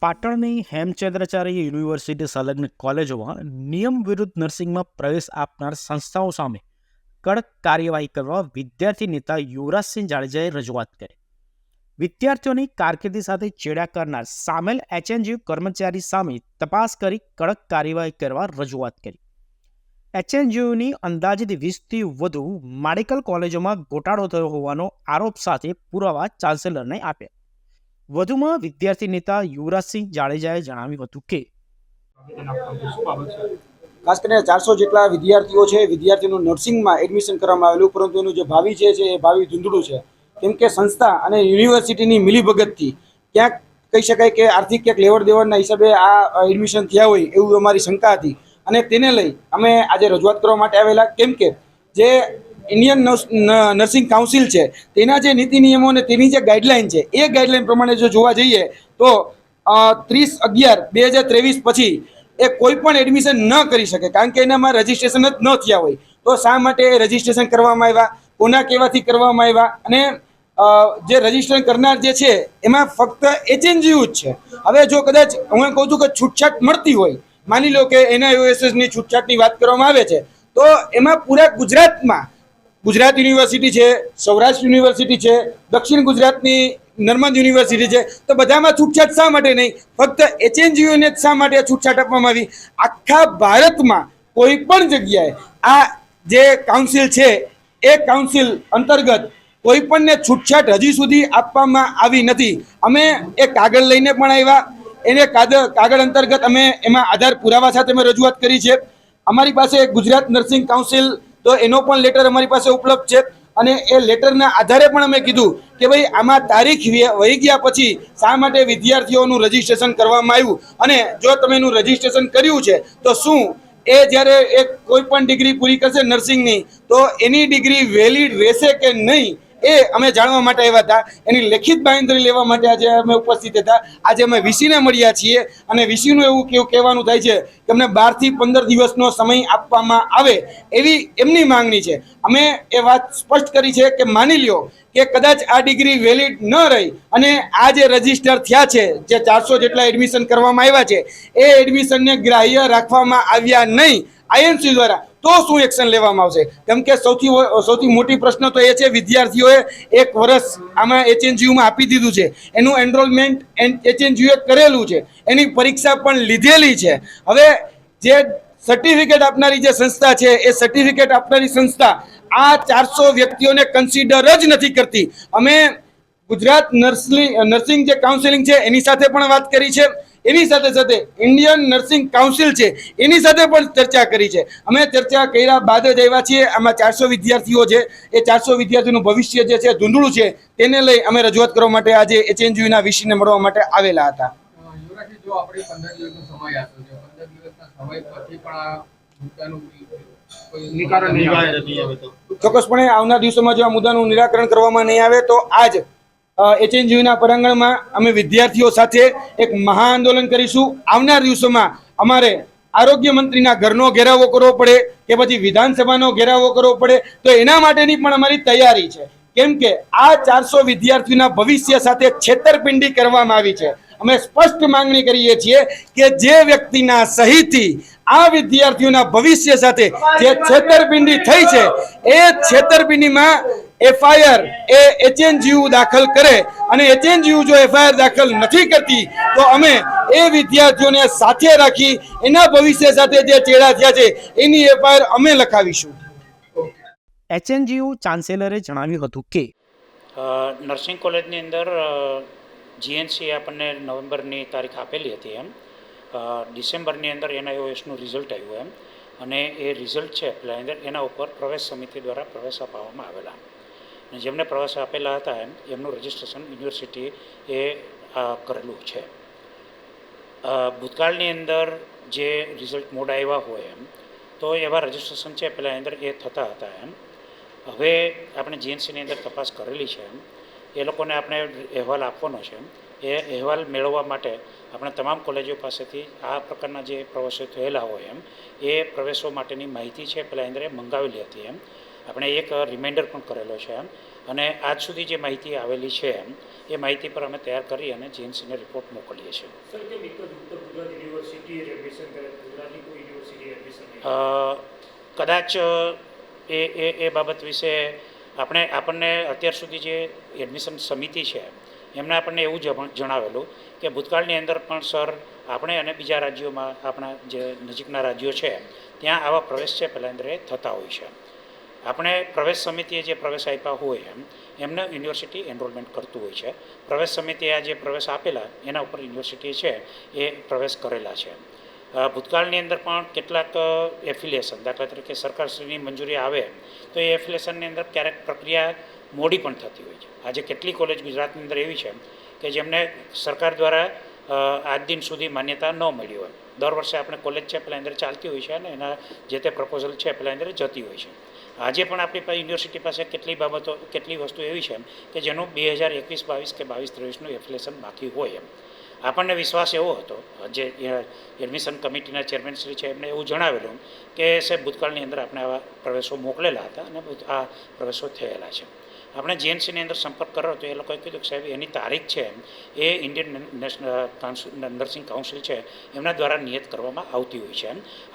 પાટણની હેમચંદ્રાચાર્ય યુનિવર્સિટી સંલગ્ન કોલેજોમાં નિયમ વિરુદ્ધ નર્સિંગમાં પ્રવેશ આપનાર સંસ્થાઓ સામે કડક કાર્યવાહી કરવા વિદ્યાર્થી નેતા યુવરાજસિંહ જાડેજાએ રજૂઆત કરી. વિદ્યાર્થીઓની કારકિર્દી સાથે ચેડા કરનાર સામેલ એચએનજીયુ કર્મચારી સામે તપાસ કરી કડક કાર્યવાહી કરવા રજૂઆત કરી. એચએનજીયુની અંદાજિત 20થી વધુ મેડિકલ કોલેજોમાં ગોટાળો થયો હોવાનો આરોપ સાથે પુરાવા ચાન્સેલરને આપ્યા. વધુમાં વિદ્યાર્થી નેતા યુવરાજસિંહ જાડેજાએ જણાવ્યું હતું કે ખાસ કરીને 400 જેટલા વિદ્યાર્થીઓ છે. વિદ્યાર્થીઓનું નર્સિંગમાં એડમિશન કરવામાં આવેલું, પરંતુ એનું જે ભાવિ છે એ ભાવિ ધૂંધળું છે. કેમ કે સંસ્થા અને યુનિવર્સિટીની મિલીભગતથી ક્યાંક કહી શકાય કે આર્થિક ક્યાંક લેવડ દેવડના હિસાબે આ એડમિશન થયા હોય એવું અમારી શંકા હતી, અને તેને લઈ અમે આજે રજૂઆત કરવા માટે આવેલા. કેમ કે જે ઇન્ડિયન નર્સિંગ કાઉન્સિલ છે તેના જે નીતિ નિયમો અને તેની જે ગાઈડલાઇન છે એ ગાઈડલાઇન પ્રમાણે જો જોવા જઈએ તો 30/11/2023 પછી એ કોઈ પણ એડમિશન ન કરી શકે, કારણ કે એનામાં રજીસ્ટ્રેશન જ ન થયા હોય. તો શા માટે રજીસ્ટ્રેશન કરવામાં આવ્યા, કોના કહેવાથી કરવામાં આવ્યા, અને જે રજીસ્ટ્રેશન કરનાર જે છે એમાં ફક્ત એચએનજીયુ જ છે. હવે જો કદાચ હું કહું છું કે છૂટછાટ મળતી હોય, માની લો કે એનઆઈઓએસએસની છૂટછાટની વાત કરવામાં આવે છે, તો એમાં પૂરા ગુજરાતમાં ગુજરાત યુનિવર્સિટી છે, સૌરાષ્ટ્ર યુનિવર્સિટી છે, દક્ષિણ ગુજરાતની નર્મદ યુનિવર્સિટી છે, તો બધામાં છૂટછાટ શા માટે નહીં? ફક્ત એચએનજીયુને જ શા માટે છૂટછાટ આપવામાં આવી? આખા ભારતમાં કોઈ પણ જગ્યાએ આ જે કાઉન્સિલ છે એ કાઉન્સિલ અંતર્ગત કોઈ પણને છૂટછાટ હજી સુધી આપવામાં આવી નથી. અમે એ કાગળ લઈને પણ આવ્યા, એને કાગળ અંતર્ગત અમે એમાં આધાર પુરાવા સાથે અમે રજૂઆત કરી છે. અમારી પાસે ગુજરાત નર્સિંગ કાઉન્સિલ, તો એનો પણ લેટર અમારી પાસે ઉપલબ્ધ છે, અને એ લેટરના આધારે પણ અમે કીધું કે ભાઈ આમાં તારીખ વહી ગયા પછી શા માટે વિદ્યાર્થીઓનું રજીસ્ટ્રેશન કરવામાં આવ્યું, અને જો તમે એનું રજીસ્ટ્રેશન કર્યું છે તો શું એ જ્યારે એક કોઈ પણ ડિગ્રી પૂરી કરશે નર્સિંગની તો એની ડિગ્રી વેલિડ રહેશે કે નહીં, એ અમે જાણવા માટે આવ્યા હતા. એની લેખિત બાંયધરી લેવા માટે આજે અમે ઉપસ્થિત હતા. આજે અમે વીસીને મળ્યા છીએ, અને વીસીનું એવું કહેવાનું થાય છે કે અમને 12 થી 15 દિવસનો સમય આપવામાં આવે એવી એમની માંગણી છે. અમે એ વાત સ્પષ્ટ કરી છે કે માની લ્યો કે કદાચ આ ડિગ્રી વેલિડ ન રહી અને આ જે રજીસ્ટર થયા છે, જે 400 જેટલા એડમિશન કરવામાં આવ્યા છે, એ એડમિશનને ગ્રાહ્ય રાખવામાં આવ્યા નહીં આઈએનસી દ્વારા, તો શું એક્શન લેવામાં આવશે? કેમ કે સૌથી મોટી પ્રશ્ન તો એ છે, વિદ્યાર્થીઓએ 1 વર્ષ આમાં એચએનજીયુમાં આપી દીધું છે, એનું એનરોલમેન્ટ એચએનજીયુએ કરેલું છે, એની પરીક્ષા પણ લીધેલી છે. હવે જે સર્ટિફિકેટ આપનારી જે સંસ્થા છે એ સર્ટિફિકેટ આપનારી સંસ્થા આ 400 વ્યક્તિઓને કન્સિડર જ નથી કરતી. અમે ગુજરાત નર્સિંગ જે કાઉન્સિલિંગ છે એની સાથે પણ વાત કરી છે, એની સાથે સાથે ઇન્ડિયન નર્સિંગ કાઉન્સિલ છે એની સાથે પણ ચર્ચા કરી છે. અમે ચર્ચા કર્યા બાદ જ આવ્યા છીએ. આમાં 400 વિદ્યાર્થીઓ છે, એ 400 વિદ્યાર્થીઓનું ભવિષ્ય જે છે ધૂંધળું છે, તેને લઈ અમે રજૂઆત કરવા માટે આજે એચએનજીયુના વીસીને મળવા માટે આવેલા હતા. જો આપણે 15 દિવસનો સમય આપ્યો છે, 15 દિવસના સમય પછી પણ આ મુદ્દાનું નિરાકરણ નહીં આવે તો ચોક્કસપણે આવનાર દિવસોમાં જો આ મુદ્દાનું નિરાકરણ કરવામાં નહીં આવે તો આજ એચએનજીયુના પરાંગણમાં અમે વિદ્યાર્થીઓ સાથે એક મહા આંદોલન કરીશું. આવનાર દિવસોમાં અમારે આરોગ્ય મંત્રીના ઘરનો ઘેરાવો કરવો પડે કે પછી વિધાનસભાનો ઘેરાવો કરવો પડે, તો એના માટેની પણ અમારી તૈયારી છે. કેમ કે આ 400 વિદ્યાર્થીઓના ભવિષ્ય સાથે છેતરપિંડી કરવામાં આવી છે. અમે સ્પષ્ટ માંગણી કરીએ છીએ કે જે વ્યક્તિના સહીથી આ વિદ્યાર્થીઓના ભવિષ્ય સાથે જે છેતરપિંડી થઈ છે એ છેતરપિંડીમાં એફઆઈઆર એ એચએનજીયુ દાખલ કરે, અને એચએનજીયુ જો એફઆઈઆર દાખલ નથી કરતી તો અમે એ વિદ્યાર્થીઓને સાથે રાખી એના ભવિષ્ય સાથે જે ચેડા થયા છે એની એફઆઈઆર અમે લખાવીશું. એચએનજીયુ ચાન્સેલરે જણાવ્યું હતું કે નર્સિંગ કોલેજની અંદર જીએનસી આપણને નવેમ્બરની તારીખ આપેલી હતી, એમ ડિસેમ્બરની અંદર એનઆઈઓએસનું રિઝલ્ટ આવ્યું એમ, અને એ રિઝલ્ટ છે અંદર એના ઉપર પ્રવેશ સમિતિ દ્વારા પ્રવેશ અપાવવામાં આવેલા, અને જેમને પ્રવેશ આપેલા હતા એમનું રજિસ્ટ્રેશન યુનિવર્સિટી એ કરેલું છે. ભૂતકાળની અંદર જે રિઝલ્ટ મોડા આવ્યા હોય એમ તો એવા રજિસ્ટ્રેશન છે પહેલાં અંદર એ થતા હતા એમ. હવે આપણે જીએનસીની અંદર તપાસ કરેલી છે એમ, એ લોકોને આપણે અહેવાલ આપવાનો છે. એ અહેવાલ મેળવવા માટે આપણે તમામ કોલેજો પાસેથી આ પ્રકારના જે પ્રવેશો થયેલા હોય એમ એ પ્રવેશો માટેની માહિતી છે પહેલાં અંદર મંગાવેલી હતી એમ, આપણે એક રિમાઇન્ડર પણ કરેલો છે અને આજ સુધી જે માહિતી આવેલી છે એ માહિતી પર અમે તૈયાર કરી અને જીએનસીને રિપોર્ટ મોકલીએ છીએ. સર કેમ એક જ ઉત્તર ગુજરાત યુનિવર્સિટીએ એડમિશન કરે, ગુજરાતની કોઈ યુનિવર્સિટી એડમિશન નહીં? કદાચ એ બાબત વિશે આપણને અત્યાર સુધી જે એડમિશન સમિતિ છે એમણે આપણને એવું જણાવેલું કે ભૂતકાળની અંદર પણ સર આપણે અને બીજા રાજ્યોમાં આપણા જે નજીકના રાજ્યો છે ત્યાં આવા પ્રવેશ છે પહેલાં અંદર થતા હોય છે. આપણે પ્રવેશ સમિતિએ જે પ્રવેશ આપ્યા હોય એમને યુનિવર્સિટી એનરોલમેન્ટ કરતું હોય છે. પ્રવેશ સમિતિએ આ જે પ્રવેશ આપેલા એના ઉપર યુનિવર્સિટી છે એ પ્રવેશ કરેલા છે. ભૂતકાળની અંદર પણ કેટલાક એફિલિએશન, દાખલા તરીકે સરકારશ્રીની મંજૂરી આવે તો એ એફિલિએશનની અંદર ક્યારેક પ્રક્રિયા મોડી પણ થતી હોય છે. આજે કેટલી કોલેજ ગુજરાતની અંદર એવી છે કે જેમને સરકાર દ્વારા આજ દિન સુધી માન્યતા ન મળી હોય. દર વર્ષે આપણે કોલેજ છે પહેલાં અંદર ચાલતી હોય છે અને એના જે તે પ્રપોઝલ છે પહેલાં અંદર જતી હોય છે. આજે પણ આપણી પાસે યુનિવર્સિટી પાસે કેટલી વસ્તુ એવી છે કે જેનું 2021-22 કે 22-23નું એફિલિએશન બાકી હોય આપણને વિશ્વાસ એવો હતો, જે એડમિશન કમિટીના ચેરમેન શ્રી છે એમને એવું જણાવેલું કે સાહેબ ભૂતકાળની અંદર આપણે આવા પ્રવેશો મોકલેલા હતા અને આ પ્રવેશો થયેલા છે. આપણે જીએનસીની અંદર સંપર્ક કર્યો તો એ લોકોએ કીધું કે સાહેબ એની તારીખ છે એ ઇન્ડિયન નર્સિંગ કાઉન્સિલ છે એમના દ્વારા નિયત કરવામાં આવતી હોય છે.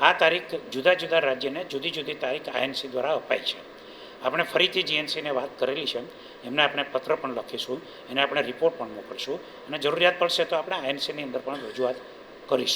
આ તારીખ જુદા જુદા રાજ્યને જુદી જુદી તારીખ આઈએનસી દ્વારા અપાય છે. આપણે ફરીથી જીએનસીને વાત કરેલી છે, એમને આપણે પત્ર પણ લખીશું, એને આપણે રિપોર્ટ પણ મોકલીશું અને જરૂરિયાત પડશે તો આપણે આઈએનસીની અંદર પણ રજૂઆત કરીશું.